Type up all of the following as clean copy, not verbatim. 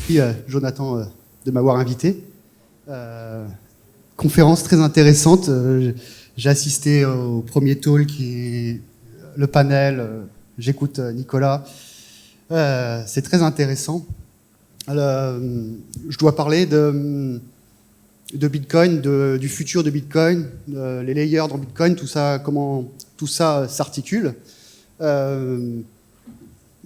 Merci Jonathan de m'avoir invité. Conférence très intéressante. J'ai assisté au premier talk et le panel. J'écoute Nicolas. C'est très intéressant. Je dois parler de Bitcoin, du futur de Bitcoin, les layers dans Bitcoin, tout ça, comment tout ça s'articule.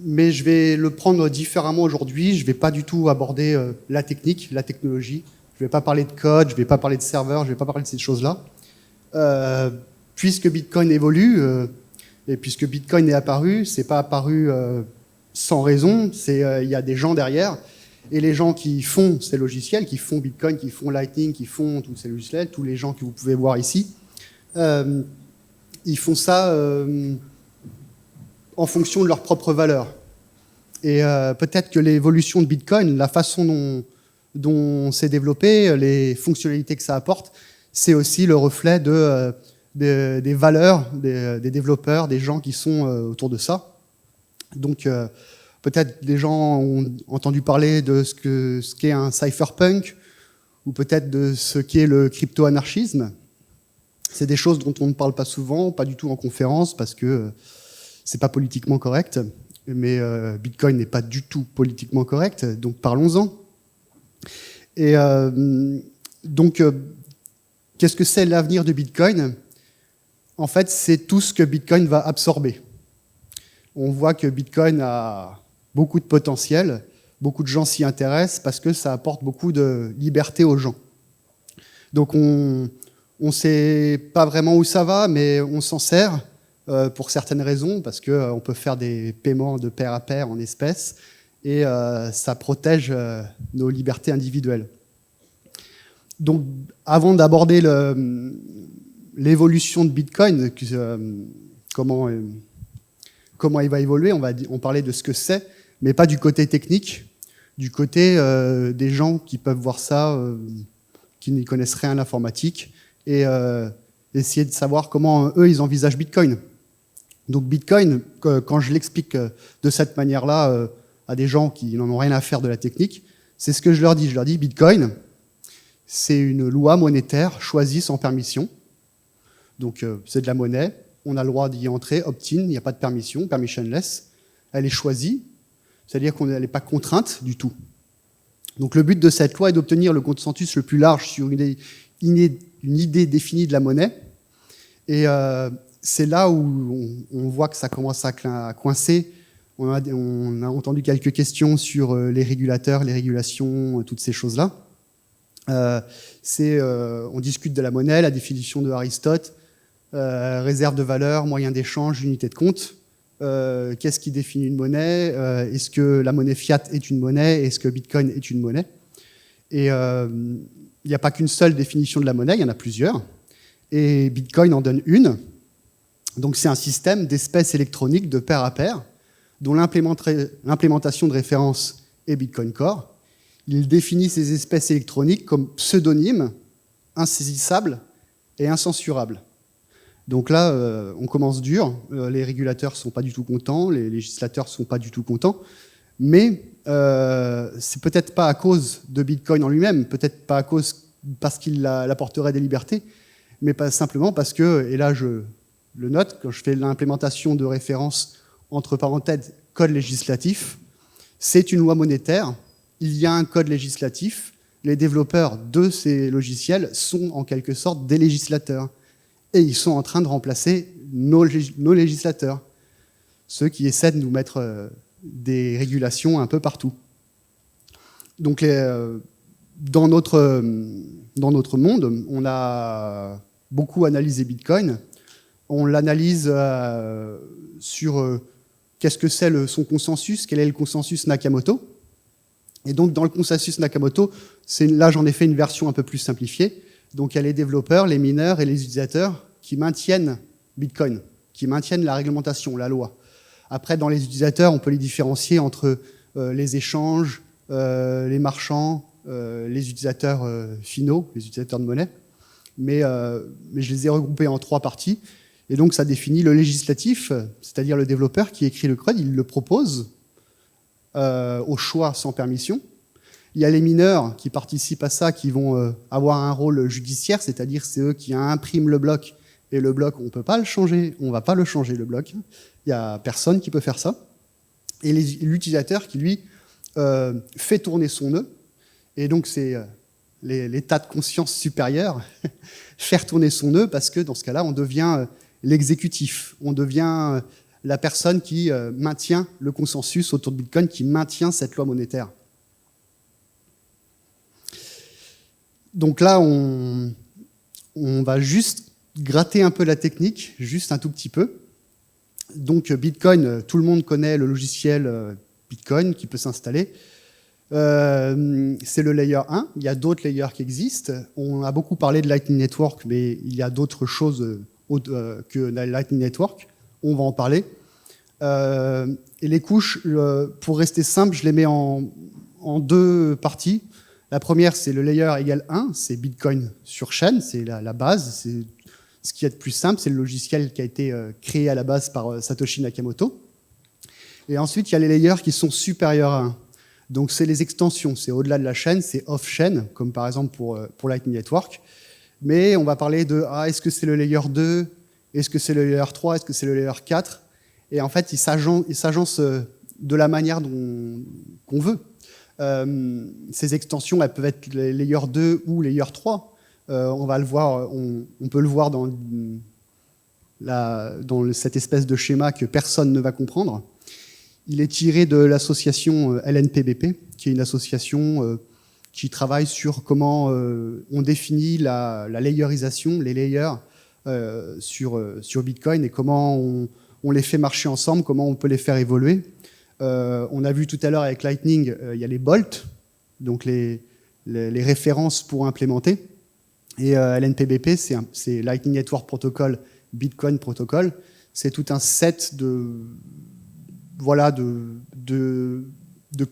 Mais je vais le prendre différemment aujourd'hui. Je ne vais pas du tout aborder la technique, la technologie. Je ne vais pas parler de code, je ne vais pas parler de serveur, je ne vais pas parler de ces choses-là. Puisque Bitcoin évolue, et puisque Bitcoin est apparu, ce n'est pas apparu sans raison, il y a des gens derrière. Et les gens qui font ces logiciels, qui font Bitcoin, qui font Lightning, qui font tous ces logiciels, tous les gens que vous pouvez voir ici, ils font ça en fonction de leurs propres valeurs. Et peut-être que l'évolution de Bitcoin, la façon dont c'est développé, les fonctionnalités que ça apporte, c'est aussi le reflet des valeurs des développeurs, des gens qui sont autour de ça. Donc peut-être des gens ont entendu parler de ce qu'est un cypherpunk, ou peut-être de ce qu'est le crypto-anarchisme. C'est des choses dont on ne parle pas souvent, pas du tout en conférence, parce que c'est pas politiquement correct. Mais Bitcoin n'est pas du tout politiquement correct, donc parlons-en. Et donc, qu'est-ce que c'est l'avenir de Bitcoin? En fait, c'est tout ce que Bitcoin va absorber. On voit que Bitcoin a beaucoup de potentiel, beaucoup de gens s'y intéressent parce que ça apporte beaucoup de liberté aux gens. Donc on ne sait pas vraiment où ça va, mais on s'en sert pour certaines raisons, parce qu'on peut faire des paiements de pair à pair en espèces, et ça protège nos libertés individuelles. Donc avant d'aborder l'évolution de Bitcoin, comment il va évoluer, on parlait de ce que c'est, mais pas du côté technique, du côté des gens qui peuvent voir ça, qui n'y connaissent rien à l'informatique, et essayer de savoir comment eux, ils envisagent Bitcoin. Donc Bitcoin, quand je l'explique de cette manière-là à des gens qui n'en ont rien à faire de la technique, c'est ce que je leur dis. Je leur dis, Bitcoin, c'est une loi monétaire choisie sans permission. Donc c'est de la monnaie, on a le droit d'y entrer, opt-in, il n'y a pas de permission, permissionless. Elle est choisie, c'est-à-dire qu'elle n'est pas contrainte du tout. Donc le but de cette loi est d'obtenir le consensus le plus large sur une idée définie de la monnaie. Et c'est là où on voit que ça commence à coincer. On a entendu quelques questions sur les régulateurs, les régulations, toutes ces choses-là. On discute de la monnaie, la définition de Aristote, réserve de valeur, moyen d'échange, unité de compte. Qu'est-ce qui définit une monnaie? Est-ce que la monnaie fiat est une monnaie? Est-ce que Bitcoin est une monnaie? Et il n'y a pas qu'une seule définition de la monnaie, il y en a plusieurs. Et Bitcoin en donne une. Donc c'est un système d'espèces électroniques de pair à pair, dont l'implémentation de référence est Bitcoin Core. Il définit ces espèces électroniques comme pseudonymes, insaisissables et incensurables. Donc là, on commence dur, les régulateurs ne sont pas du tout contents, les législateurs ne sont pas du tout contents, mais c'est peut-être pas à cause de Bitcoin en lui-même, peut-être pas parce qu'il apporterait des libertés, mais pas simplement parce que, et là je le note, quand je fais l'implémentation de référence entre parenthèses code législatif, c'est une loi monétaire, il y a un code législatif, les développeurs de ces logiciels sont en quelque sorte des législateurs, et ils sont en train de remplacer nos législateurs, ceux qui essaient de nous mettre des régulations un peu partout. Donc dans notre monde, on a beaucoup analysé Bitcoin. On l'analyse sur qu'est-ce que c'est son consensus, quel est le consensus Nakamoto. Et donc dans le consensus Nakamoto, là j'en ai fait une version un peu plus simplifiée. Donc il y a les développeurs, les mineurs et les utilisateurs qui maintiennent Bitcoin, qui maintiennent la réglementation, la loi. Après, dans les utilisateurs, on peut les différencier entre les échanges, les marchands, les utilisateurs finaux, les utilisateurs de monnaie. Mais je les ai regroupés en 3 parties. Et donc, ça définit le législatif, c'est-à-dire le développeur qui écrit le code, il le propose au choix sans permission. Il y a les mineurs qui participent à ça, qui vont avoir un rôle judiciaire, c'est-à-dire c'est eux qui impriment le bloc, et le bloc, on ne peut pas le changer, on ne va pas le changer, le bloc. Il n'y a personne qui peut faire ça. Et l'utilisateur qui, lui, fait tourner son nœud, et donc c'est l'état de conscience supérieur, faire tourner son nœud, parce que dans ce cas-là, on devient l'exécutif, on devient la personne qui maintient le consensus autour de Bitcoin, qui maintient cette loi monétaire. Donc là, on va juste gratter un peu la technique, juste un tout petit peu. Donc Bitcoin, tout le monde connaît le logiciel Bitcoin qui peut s'installer. C'est le layer 1, il y a d'autres layers qui existent. On a beaucoup parlé de Lightning Network, mais il y a d'autres choses que la Lightning Network. On va en parler. Et les couches, pour rester simple, je les mets en deux parties. La première, c'est le layer égal 1, c'est Bitcoin sur chaîne, c'est la base, c'est ce qu'il y a de plus simple, c'est le logiciel qui a été créé à la base par Satoshi Nakamoto. Et ensuite, il y a les layers qui sont supérieurs à 1. Donc, c'est les extensions, c'est au-delà de la chaîne, c'est off-chaîn, comme par exemple pour Lightning Network. Mais on va parler de, est-ce que c'est le layer 2, est-ce que c'est le layer 3, est-ce que c'est le layer 4 ? Et en fait, il s'agence de la manière qu'on veut. Ces extensions, elles peuvent être les layer 2 ou layer 3. On va le voir, on peut le voir dans cette espèce de schéma que personne ne va comprendre. Il est tiré de l'association LNPBP, qui est une association qui travaille sur comment on définit la layerisation, les layers sur Bitcoin et comment on les fait marcher ensemble, comment on peut les faire évoluer. On a vu tout à l'heure avec Lightning, il y a les bolts, donc les références pour implémenter. Et LNPBP, c'est Lightning Network Protocol, Bitcoin Protocol. C'est tout un set de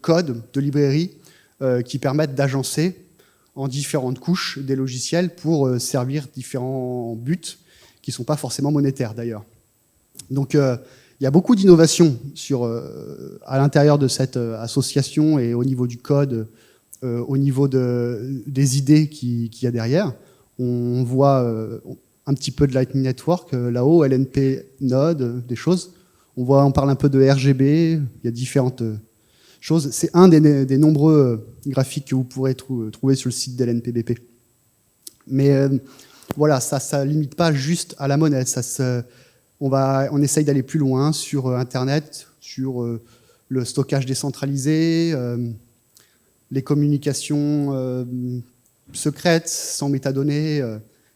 codes, de librairies qui permettent d'agencer en différentes couches des logiciels pour servir différents buts qui ne sont pas forcément monétaires d'ailleurs. Donc il y a beaucoup d'innovations à l'intérieur de cette association et au niveau du code, au niveau des idées qu'il y a derrière. On voit un petit peu de Lightning Network là-haut, LNP Node, des choses. On parle un peu de RGB, il y a différentes choses. C'est un des nombreux graphiques que vous pourrez trouver sur le site de l'NPBP. Mais voilà, ça ne limite pas juste à la monnaie. On essaye d'aller plus loin sur Internet, sur le stockage décentralisé, les communications secrètes, sans métadonnées,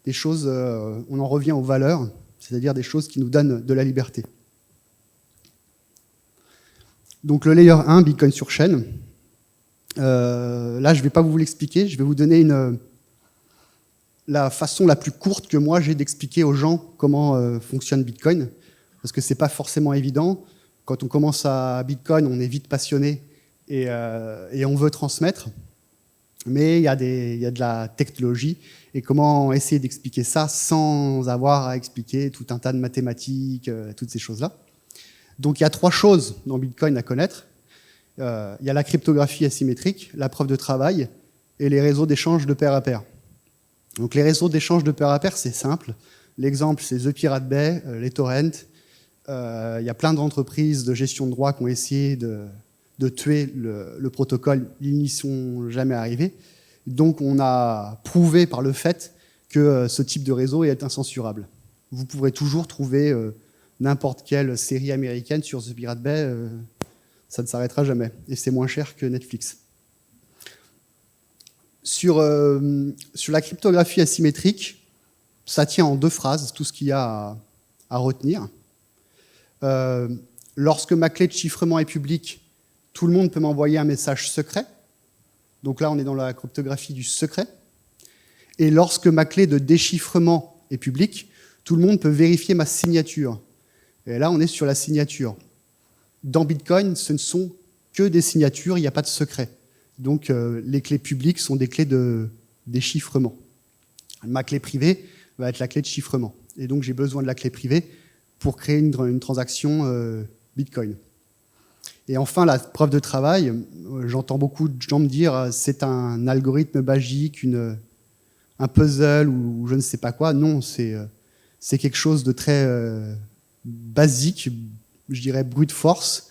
des choses, on en revient aux valeurs, c'est-à-dire des choses qui nous donnent de la liberté. Donc le layer 1, Bitcoin sur chaîne. Là, je ne vais pas vous l'expliquer, je vais vous donner la façon la plus courte que moi j'ai d'expliquer aux gens comment fonctionne Bitcoin, parce que ce n'est pas forcément évident. Quand on commence à Bitcoin, on est vite passionné et on veut transmettre, mais il y a de la technologie, et comment essayer d'expliquer ça sans avoir à expliquer tout un tas de mathématiques, toutes ces choses-là. Donc il y a 3 choses dans Bitcoin à connaître. Il y a la cryptographie asymétrique, la preuve de travail et les réseaux d'échange de pair à pair. Donc les réseaux d'échange de pair à pair, c'est simple. L'exemple, c'est The Pirate Bay, les torrents. Il y a plein d'entreprises de gestion de droits qui ont essayé de tuer le protocole. Ils n'y sont jamais arrivés. Donc on a prouvé par le fait que ce type de réseau est incensurable. Vous pourrez toujours trouver n'importe quelle série américaine sur The Pirate Bay, ça ne s'arrêtera jamais. Et c'est moins cher que Netflix. Sur la cryptographie asymétrique, ça tient en 2 phrases, tout ce qu'il y a à retenir. Lorsque ma clé de chiffrement est publique, tout le monde peut m'envoyer un message secret. Donc là, on est dans la cryptographie du secret. Et lorsque ma clé de déchiffrement est publique, tout le monde peut vérifier ma signature. Et là, on est sur la signature. Dans Bitcoin, ce ne sont que des signatures, il n'y a pas de secret. Donc, les clés publiques sont des clés de déchiffrement. Ma clé privée va être la clé de chiffrement. Et donc, j'ai besoin de la clé privée pour créer une transaction Bitcoin. Et enfin, la preuve de travail, j'entends beaucoup de gens me dire c'est un algorithme magique, un puzzle ou je ne sais pas quoi. Non, c'est quelque chose de très basique, je dirais brute force.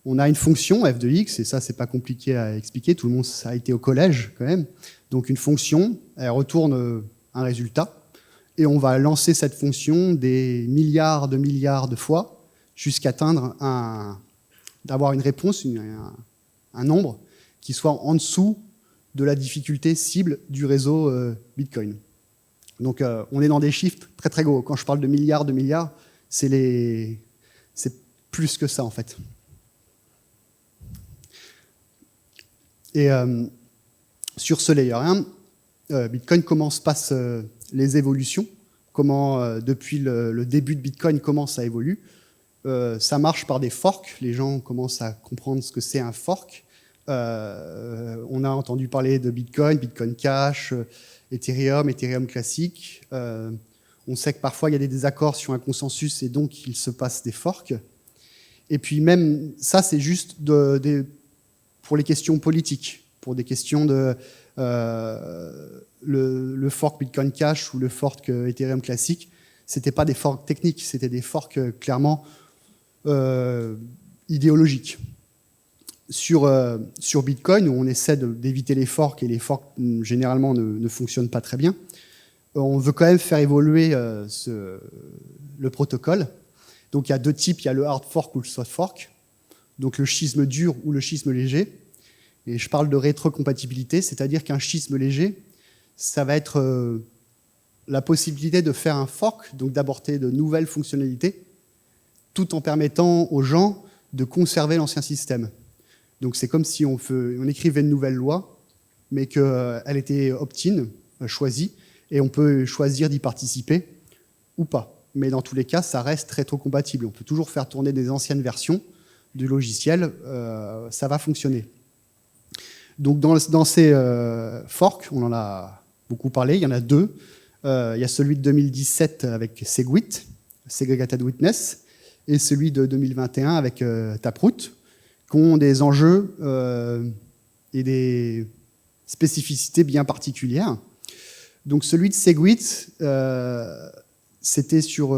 On a une fonction f de x, et ça, c'est pas compliqué à expliquer, tout le monde ça a été au collège quand même. Donc une fonction, elle retourne un résultat, et on va lancer cette fonction des milliards de fois jusqu'à atteindre d'avoir une réponse, un nombre qui soit en dessous de la difficulté cible du réseau Bitcoin. Donc on est dans des chiffres très très gros. Quand je parle de milliards, c'est plus que ça en fait. Et sur ce layer 1, Bitcoin passe les évolutions, comment depuis le début de Bitcoin, comment ça évolue. Ça marche par des forks, les gens commencent à comprendre ce que c'est un fork. On a entendu parler de Bitcoin, Bitcoin Cash, Ethereum classique. On sait que parfois il y a des désaccords sur un consensus et donc il se passe des forks. Et puis même ça, c'est juste pour les questions politiques, pour des questions de le fork Bitcoin Cash ou le fork Ethereum classique. C'était pas des forks techniques, c'était des forks clairement idéologiques. Sur Bitcoin, où on essaie d'éviter les forks, et les forks généralement ne fonctionnent pas très bien, on veut quand même faire évoluer le protocole. Donc il y a deux types, il y a le hard fork ou le soft fork, donc le schisme dur ou le schisme léger. Et je parle de rétrocompatibilité, c'est-à-dire qu'un schisme léger, ça va être la possibilité de faire un fork, donc d'apporter de nouvelles fonctionnalités, tout en permettant aux gens de conserver l'ancien système. Donc c'est comme si on écrivait une nouvelle loi, mais qu'elle était opt-in, choisie, et on peut choisir d'y participer ou pas. Mais dans tous les cas, ça reste rétrocompatible. On peut toujours faire tourner des anciennes versions du logiciel, ça va fonctionner. Donc dans ces forks, on en a beaucoup parlé, il y en a deux. Il y a celui de 2017 avec Segwit, Segregated Witness, et celui de 2021 avec Taproot, qui ont des enjeux et des spécificités bien particulières. Donc celui de Segwit, c'était sur...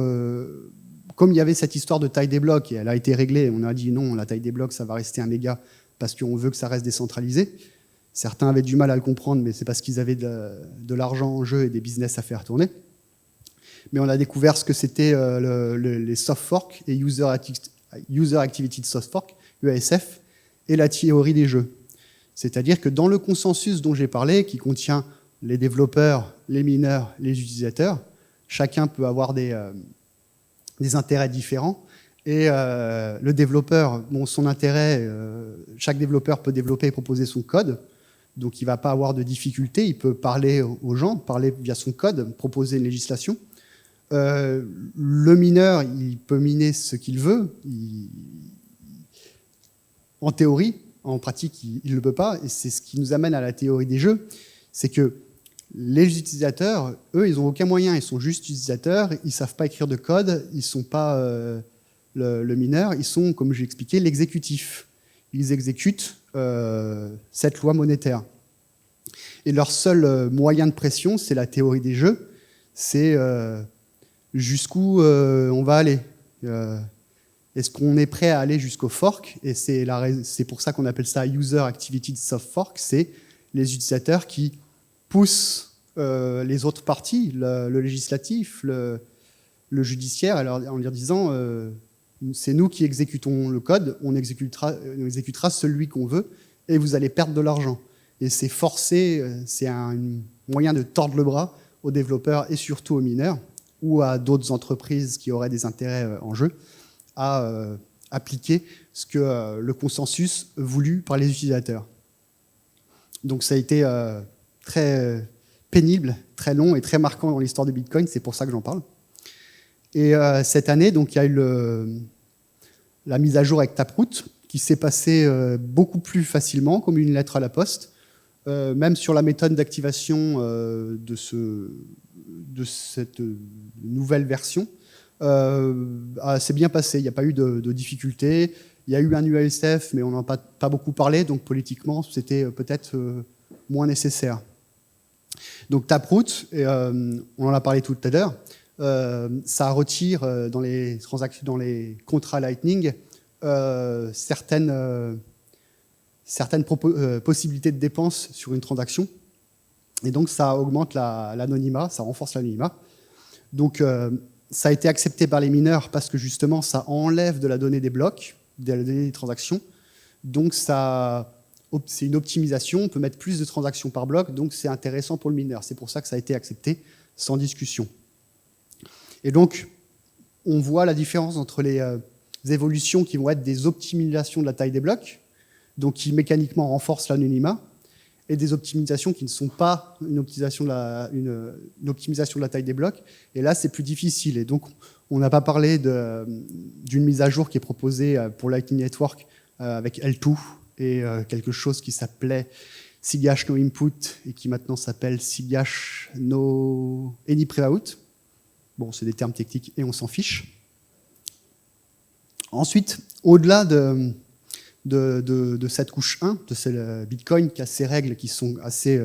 comme il y avait cette histoire de taille des blocs, et elle a été réglée, on a dit non, la taille des blocs, ça va rester 1 méga, parce qu'on veut que ça reste décentralisé. Certains avaient du mal à le comprendre, mais c'est parce qu'ils avaient de l'argent en jeu et des business à faire tourner. Mais on a découvert ce que c'était les soft forks et User Activated Soft Fork, UASF, et la théorie des jeux. C'est-à-dire que dans le consensus dont j'ai parlé, qui contient les développeurs, les mineurs, les utilisateurs, chacun peut avoir des intérêts différents. Et le développeur, bon, son intérêt, chaque développeur peut développer et proposer son code, donc il ne va pas avoir de difficulté, il peut parler aux gens, parler via son code, proposer une législation. Le mineur, il peut miner ce qu'il veut, en théorie, en pratique, il ne le peut pas, et c'est ce qui nous amène à la théorie des jeux, c'est que les utilisateurs, eux, ils n'ont aucun moyen, ils sont juste utilisateurs, ils ne savent pas écrire de code, ils ne sont pas le mineur, ils sont, comme j'ai expliqué, l'exécutif. Ils exécutent cette loi monétaire. Et leur seul moyen de pression, c'est la théorie des jeux, c'est jusqu'où on va aller. Est-ce qu'on est prêt à aller jusqu'au fork? Et c'est pour ça qu'on appelle ça User Activated Soft Fork, c'est les utilisateurs qui poussent les autres parties, le législatif, le judiciaire, en leur disant c'est nous qui exécutons le code, on exécutera celui qu'on veut, et vous allez perdre de l'argent. Et c'est forcé, c'est un moyen de tordre le bras aux développeurs et surtout aux mineurs, ou à d'autres entreprises qui auraient des intérêts en jeu, à appliquer ce que le consensus voulu par les utilisateurs. Donc ça a été très pénible, très long et très marquant dans l'histoire de Bitcoin, c'est pour ça que j'en parle. Et cette année, donc, il y a eu la mise à jour avec Taproot, qui s'est passée beaucoup plus facilement, comme une lettre à la poste, même sur la méthode d'activation de cette nouvelle version. c'est bien passé, il n'y a pas eu de difficultés. Il y a eu un UASF, mais on n'en a pas beaucoup parlé, donc politiquement, c'était peut-être moins nécessaire. Donc Taproot, on en a parlé tout à l'heure, ça retire dans les transactions, dans les contrats Lightning certaines possibilités de dépenses sur une transaction, et donc ça augmente l'anonymat, ça renforce l'anonymat. Donc ça a été accepté par les mineurs parce que justement ça enlève de la donnée des blocs, de la donnée des transactions, donc c'est une optimisation, on peut mettre plus de transactions par bloc, donc c'est intéressant pour le mineur. C'est pour ça que ça a été accepté sans discussion. Et donc, on voit la différence entre les évolutions qui vont être des optimisations de la taille des blocs, donc qui mécaniquement renforcent l'anonymat, et des optimisations qui ne sont pas une optimisation de la taille des blocs. Et là, c'est plus difficile. Et donc, on n'a pas parlé d'une mise à jour qui est proposée pour Lightning Network avec L2 et quelque chose qui s'appelait SIGHASH No Input et qui maintenant s'appelle SIGHASH No Any Preout. Bon, c'est des termes techniques et on s'en fiche. Ensuite, au-delà de cette couche 1, de ce Bitcoin qui a ses règles qui sont assez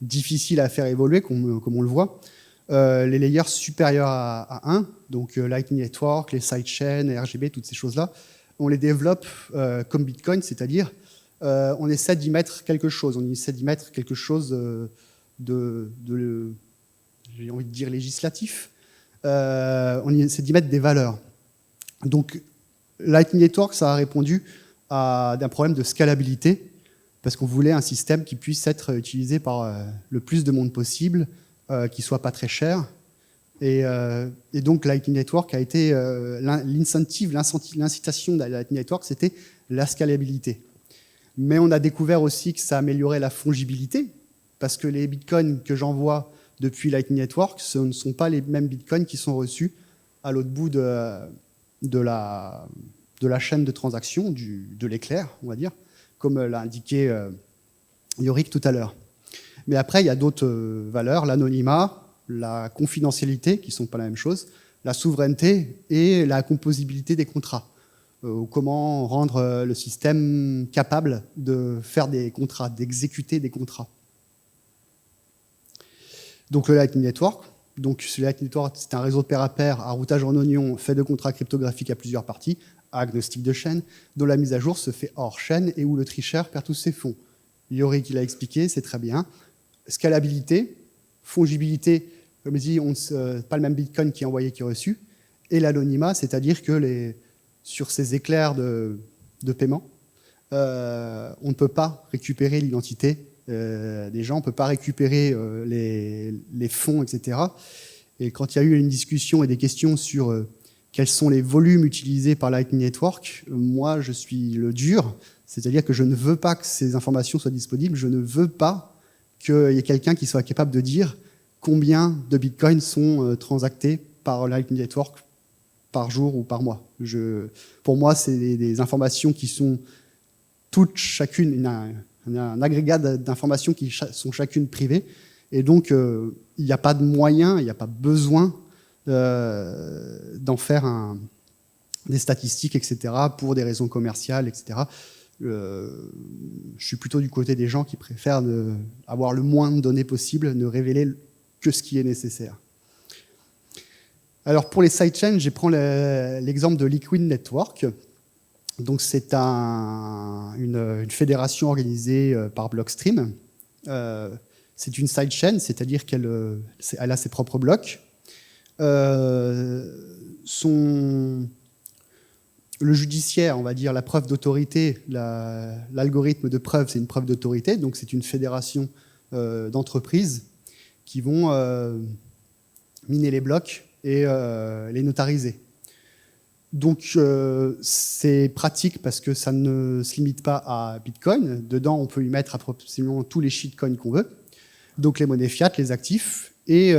difficiles à faire évoluer, comme on le voit, les layers supérieurs à 1, donc Lightning Network, les sidechains, RGB, toutes ces choses-là, on les développe comme Bitcoin, c'est-à-dire on essaie d'y mettre quelque chose, j'ai envie de dire législatif, on essaie d'y mettre des valeurs. Donc Lightning Network, ça a répondu à un problème de scalabilité, parce qu'on voulait un système qui puisse être utilisé par le plus de monde possible, qui soit pas très cher. Et donc Lightning Network a été l'incitation de Lightning Network, c'était la scalabilité. Mais on a découvert aussi que ça améliorait la fongibilité, parce que les bitcoins que j'envoie depuis Lightning Network, ce ne sont pas les mêmes bitcoins qui sont reçus à l'autre bout de la chaîne de transaction, de l'éclair, on va dire, comme l'a indiqué Yorick tout à l'heure. Mais après, il y a d'autres valeurs, l'anonymat, la confidentialité, qui ne sont pas la même chose, la souveraineté et la composabilité des contrats. Comment rendre le système capable de faire des contrats, d'exécuter des contrats. Donc le Lightning Network. Donc le Lightning Network, c'est un réseau de pair à pair à routage en oignon fait de contrats cryptographiques à plusieurs parties, agnostique de chaîne, dont la mise à jour se fait hors chaîne et où le tricheur perd tous ses fonds. Yorick l'a expliqué, c'est très bien. Scalabilité, fongibilité, comme je dis, pas le même Bitcoin qui est envoyé qui est reçu, et l'anonymat, c'est-à-dire que sur ces éclairs de paiement, on ne peut pas récupérer l'identité des gens, on ne peut pas récupérer les fonds, etc. Et quand il y a eu une discussion et des questions sur quels sont les volumes utilisés par Lightning Network, moi je suis le dur, c'est-à-dire que je ne veux pas que ces informations soient disponibles, je ne veux pas qu'il y ait quelqu'un qui soit capable de dire combien de bitcoins sont transactés par Lightning Network par jour ou par mois. Pour moi, c'est des informations qui sont toutes chacune, un agrégat d'informations qui sont chacune privées, et donc il n'y a pas de moyen, il n'y a pas besoin d'en faire des statistiques, etc., pour des raisons commerciales, etc. Je suis plutôt du côté des gens qui préfèrent avoir le moins de données possible, ne révéler que ce qui est nécessaire. Alors pour les sidechains, je prends l'exemple de Liquid Network. Donc c'est une fédération organisée par Blockstream. C'est une sidechain, c'est-à-dire qu'elle a ses propres blocs. Le judiciaire, on va dire, la preuve d'autorité, l'algorithme de preuve, c'est une preuve d'autorité, donc c'est une fédération d'entreprises qui vont miner les blocs et les notariser. Donc c'est pratique parce que ça ne se limite pas à Bitcoin. Dedans, on peut y mettre approximativement tous les shitcoins qu'on veut. Donc les monnaies fiat, les actifs et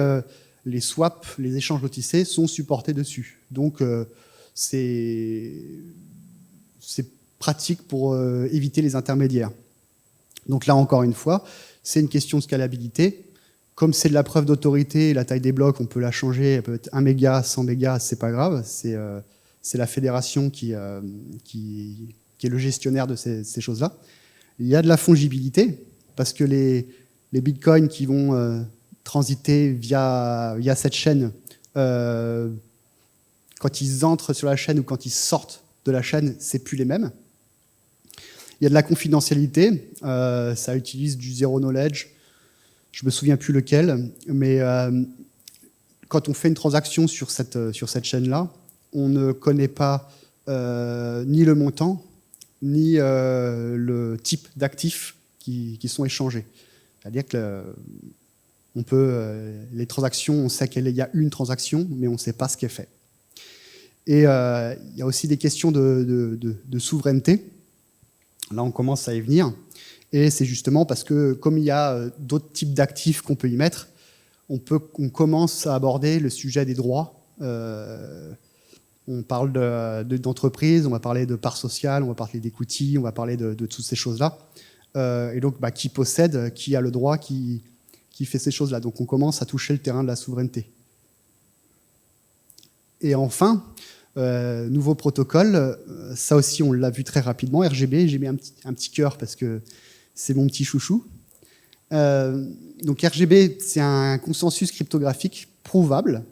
les swaps, les échanges OTC sont supportés dessus. Donc c'est pratique pour éviter les intermédiaires. Donc là, encore une fois, c'est une question de scalabilité. Comme c'est de la preuve d'autorité, la taille des blocs, on peut la changer, elle peut être 1 méga, 100 mégas, c'est pas grave. C'est la fédération qui est le gestionnaire de ces choses-là. Il y a de la fongibilité, parce que les bitcoins qui vont transiter via cette chaîne, quand ils entrent sur la chaîne ou quand ils sortent de la chaîne, c'est plus les mêmes. Il y a de la confidentialité, ça utilise du zero knowledge, je me souviens plus lequel, mais quand on fait une transaction sur cette chaîne-là, on ne connaît pas ni le montant, ni le type d'actifs qui sont échangés. C'est-à-dire que les transactions, on sait qu'il y a une transaction, mais on ne sait pas ce qui est fait. Et il y a aussi des questions de souveraineté. Là, on commence à y venir. Et c'est justement parce que, comme il y a d'autres types d'actifs qu'on peut y mettre, on commence à aborder le sujet des droits. On parle d'entreprise, on va parler de part sociale, on va parler d'equity, on va parler de toutes ces choses-là. Et donc, qui possède, qui a le droit, qui fait ces choses-là. Donc, on commence à toucher le terrain de la souveraineté. Et enfin, nouveau protocole, ça aussi, on l'a vu très rapidement. RGB, j'ai mis un petit cœur parce que c'est mon petit chouchou. Donc RGB, c'est un consensus cryptographique prouvable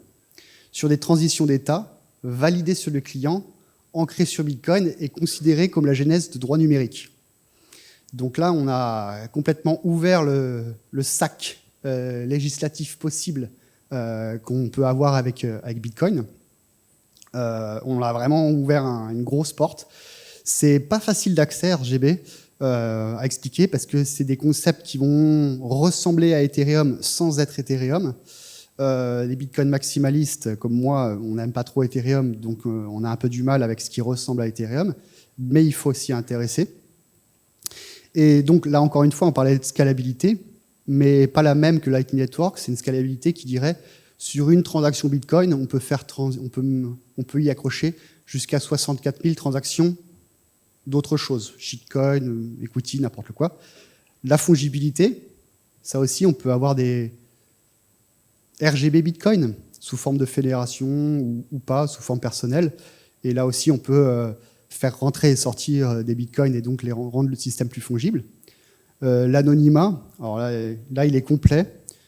sur des transitions d'état, validé sur le client, ancré sur Bitcoin et considéré comme la genèse de droit numérique. Donc là, on a complètement ouvert le sac législatif possible qu'on peut avoir avec Bitcoin. On a vraiment ouvert une grosse porte. C'est pas facile d'accès RGB à expliquer parce que c'est des concepts qui vont ressembler à Ethereum sans être Ethereum. Les bitcoins maximalistes, comme moi, on n'aime pas trop Ethereum, donc on a un peu du mal avec ce qui ressemble à Ethereum, mais il faut s'y intéresser. Et donc là, encore une fois, on parlait de scalabilité, mais pas la même que Lightning Network. C'est une scalabilité qui dirait sur une transaction Bitcoin, on peut y accrocher jusqu'à 64 000 transactions d'autres choses, shitcoin, equity, n'importe quoi. La fongibilité, ça aussi, on peut avoir des RGB Bitcoin sous forme de fédération ou pas, sous forme personnelle. Et là aussi, on peut faire rentrer et sortir des Bitcoins et donc rendre le système plus fongible. L'anonymat, alors là, il est complet.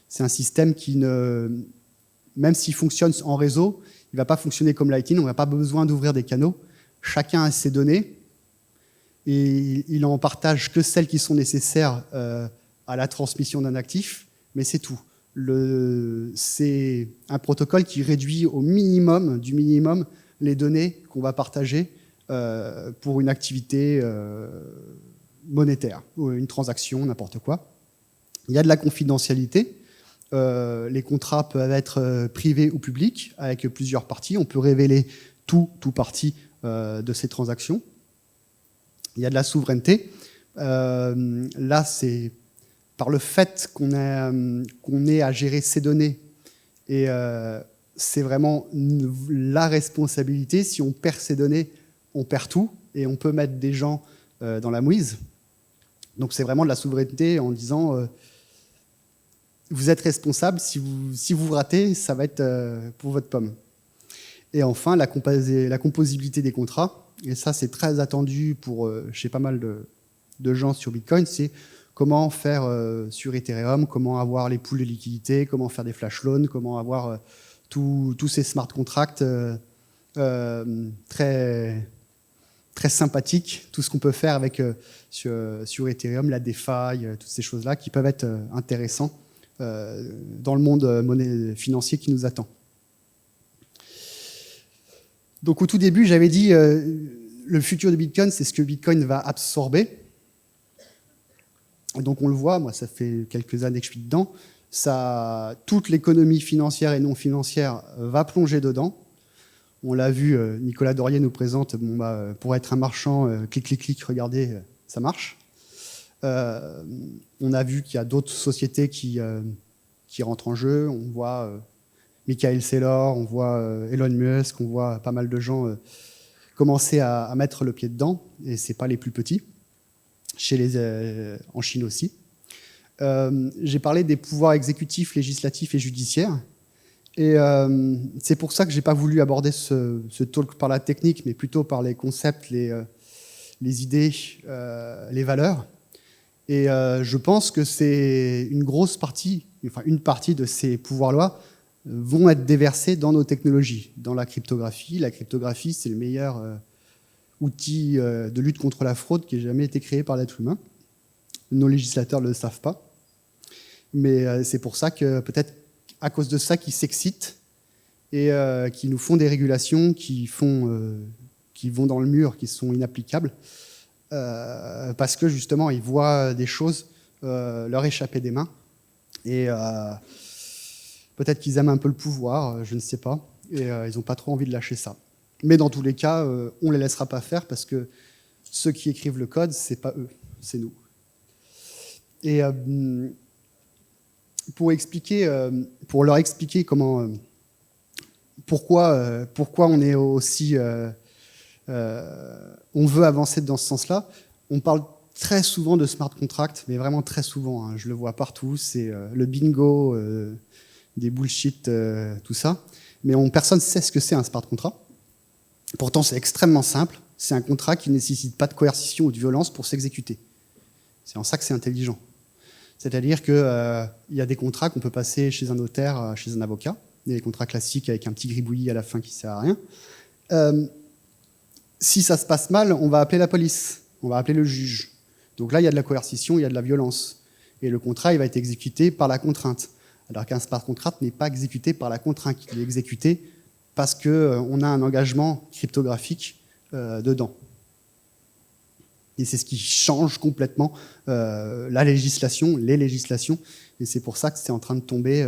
C'est un système qui, même s'il fonctionne en réseau, il ne va pas fonctionner comme Lightning. On n'a pas besoin d'ouvrir des canaux. Chacun a ses données. Et il en partage que celles qui sont nécessaires à la transmission d'un actif, mais c'est tout. C'est un protocole qui réduit au minimum du minimum les données qu'on va partager pour une activité monétaire, ou une transaction, n'importe quoi. Il y a de la confidentialité. Les contrats peuvent être privés ou publics, avec plusieurs parties. On peut révéler tout partie de ces transactions. Il y a de la souveraineté. Là, c'est par le fait qu'on ait à gérer ces données. Et c'est vraiment la responsabilité. Si on perd ces données, on perd tout. Et on peut mettre des gens dans la mouise. Donc c'est vraiment de la souveraineté en disant vous êtes responsable. Si vous ratez, ça va être pour votre pomme. Et enfin, la composabilité des contrats. Et ça, c'est très attendu chez pas mal de gens sur Bitcoin, c'est comment faire sur Ethereum, comment avoir les pools de liquidité, comment faire des flash loans, comment avoir tous ces smart contracts très, très sympathiques, tout ce qu'on peut faire avec sur Ethereum, la DeFi, toutes ces choses-là qui peuvent être intéressants dans le monde financier qui nous attend. Donc au tout début, j'avais dit le futur de Bitcoin, c'est ce que Bitcoin va absorber. Donc on le voit, moi ça fait quelques années que je suis dedans, toute l'économie financière et non financière va plonger dedans. On l'a vu, Nicolas Dorier nous présente, pour être un marchand, clic, clic, clic, regardez, ça marche. On a vu qu'il y a d'autres sociétés qui rentrent en jeu, on voit Michael Saylor, on voit Elon Musk, on voit pas mal de gens commencer à mettre le pied dedans, et ce n'est pas les plus petits, en Chine aussi. J'ai parlé des pouvoirs exécutifs, législatifs et judiciaires. Et c'est pour ça que je n'ai pas voulu aborder ce talk par la technique, mais plutôt par les concepts, les idées, les valeurs. Et je pense que c'est une grosse partie, enfin une partie de ces pouvoirs-là vont être déversés dans nos technologies, dans la cryptographie. La cryptographie, c'est le meilleur outil de lutte contre la fraude qui ait jamais été créé par l'être humain. Nos législateurs ne le savent pas. Mais c'est pour ça que, peut-être à cause de ça, qu'ils s'excitent et qui nous font des régulations qui vont dans le mur, qui sont inapplicables, parce que justement, ils voient des choses leur échapper des mains. Et peut-être qu'ils aiment un peu le pouvoir, je ne sais pas, et ils n'ont pas trop envie de lâcher ça. Mais dans tous les cas, on ne les laissera pas faire, parce que ceux qui écrivent le code, ce n'est pas eux, c'est nous. Et pour leur expliquer pourquoi on est aussi, on veut avancer dans ce sens-là, on parle très souvent de smart contract, mais vraiment très souvent, hein, je le vois partout, c'est le bingo, des bullshit, tout ça, mais personne ne sait ce que c'est un smart contract. Pourtant, c'est extrêmement simple, c'est un contrat qui ne nécessite pas de coercition ou de violence pour s'exécuter. C'est en ça que c'est intelligent. C'est-à-dire qu'il y a des contrats qu'on peut passer chez un notaire, chez un avocat, des contrats classiques avec un petit gribouillis à la fin qui ne sert à rien. Si ça se passe mal, on va appeler la police, on va appeler le juge. Donc là, il y a de la coercition, il y a de la violence. Et le contrat, il va être exécuté par la contrainte. Alors qu'un smart contract n'est pas exécuté par la contrainte, il est exécuté parce qu'on a un engagement cryptographique dedans. Et c'est ce qui change complètement la législation, les législations. Et c'est pour ça que c'est en train de tomber,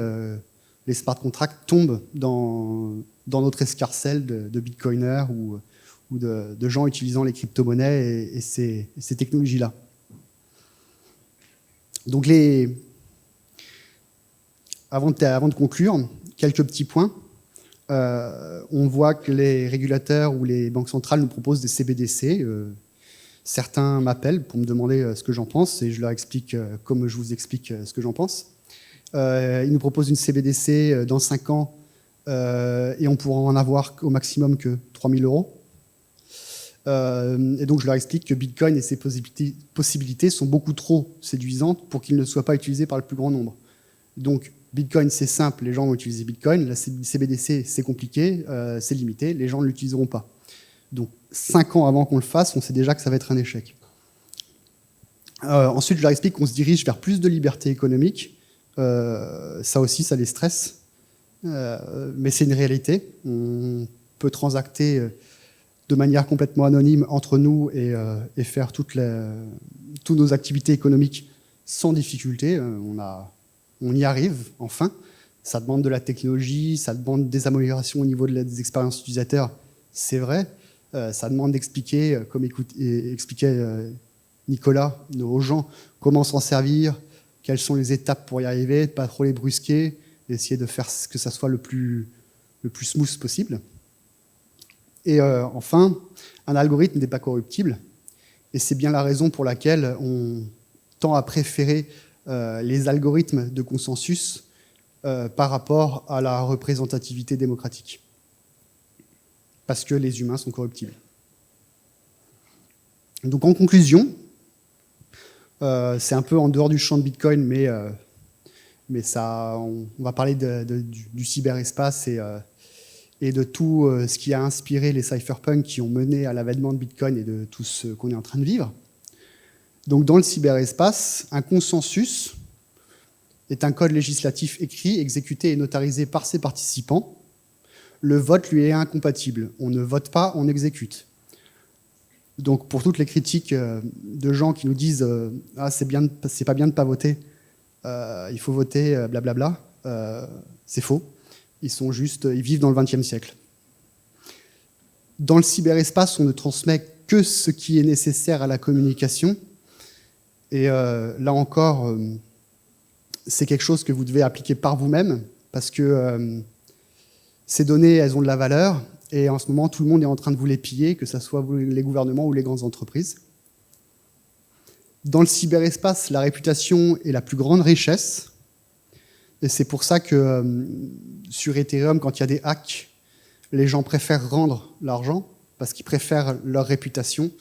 les smart contracts tombent dans notre escarcelle de bitcoiners ou de gens utilisant les crypto-monnaies et ces technologies-là. Donc, avant de conclure, quelques petits points. On voit que les régulateurs ou les banques centrales nous proposent des CBDC. Certains m'appellent pour me demander ce que j'en pense et je leur explique, comme je vous explique ce que j'en pense. Ils nous proposent une CBDC dans 5 ans et on pourra en avoir au maximum que 3 000 €. Et donc je leur explique que Bitcoin et ses possibilités sont beaucoup trop séduisantes pour qu'il ne soit pas utilisé par le plus grand nombre. Donc Bitcoin, c'est simple, les gens vont utiliser Bitcoin. La CBDC, c'est compliqué, c'est limité, les gens ne l'utiliseront pas. Donc 5 ans avant qu'on le fasse, on sait déjà que ça va être un échec. Ensuite, je leur explique qu'on se dirige vers plus de liberté économique. Ça aussi, ça les stresse. Mais c'est une réalité. On peut transacter de manière complètement anonyme entre nous et faire toutes nos activités économiques sans difficulté. On y arrive, enfin. Ça demande de la technologie, ça demande des améliorations au niveau des expériences utilisateurs, c'est vrai. Ça demande d'expliquer, comme expliquait Nicolas, aux gens comment s'en servir, quelles sont les étapes pour y arriver, pas trop les brusquer, essayer de faire que ça soit le plus smooth possible. Et enfin, un algorithme n'est pas corruptible, et c'est bien la raison pour laquelle on tend à préférer les algorithmes de consensus par rapport à la représentativité démocratique. Parce que les humains sont corruptibles. Donc en conclusion, c'est un peu en dehors du champ de Bitcoin, mais ça, on va parler du cyberespace et de tout ce qui a inspiré les cypherpunks qui ont mené à l'avènement de Bitcoin et de tout ce qu'on est en train de vivre. Donc dans le cyberespace, un consensus est un code législatif écrit, exécuté et notarisé par ses participants. Le vote lui est incompatible. On ne vote pas, on exécute. Donc pour toutes les critiques de gens qui nous disent « Ah, c'est pas bien de ne pas voter, il faut voter, blablabla », c'est faux. Ils vivent dans le XXe siècle. Dans le cyberespace, on ne transmet que ce qui est nécessaire à la communication. Et là encore, c'est quelque chose que vous devez appliquer par vous-même, parce que ces données, elles ont de la valeur, et en ce moment, tout le monde est en train de vous les piller, que ce soit les gouvernements ou les grandes entreprises. Dans le cyberespace, la réputation est la plus grande richesse. Et c'est pour ça que sur Ethereum, quand il y a des hacks, les gens préfèrent rendre l'argent parce qu'ils préfèrent leur réputation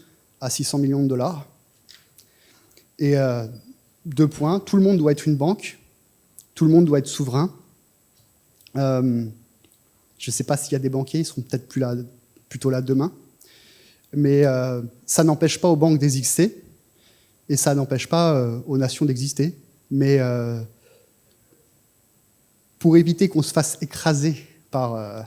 à 600 millions de dollars. Et 2 points, tout le monde doit être une banque, tout le monde doit être souverain. Je ne sais pas s'il y a des banquiers, ils seront peut-être plutôt là demain. Mais ça n'empêche pas aux banques d'exister et ça n'empêche pas aux nations d'exister. Mais pour éviter qu'on se fasse écraser par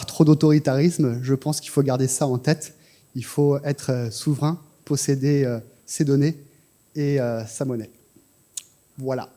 trop d'autoritarisme, je pense qu'il faut garder ça en tête. Il faut être souverain, posséder ses données et sa monnaie. Voilà.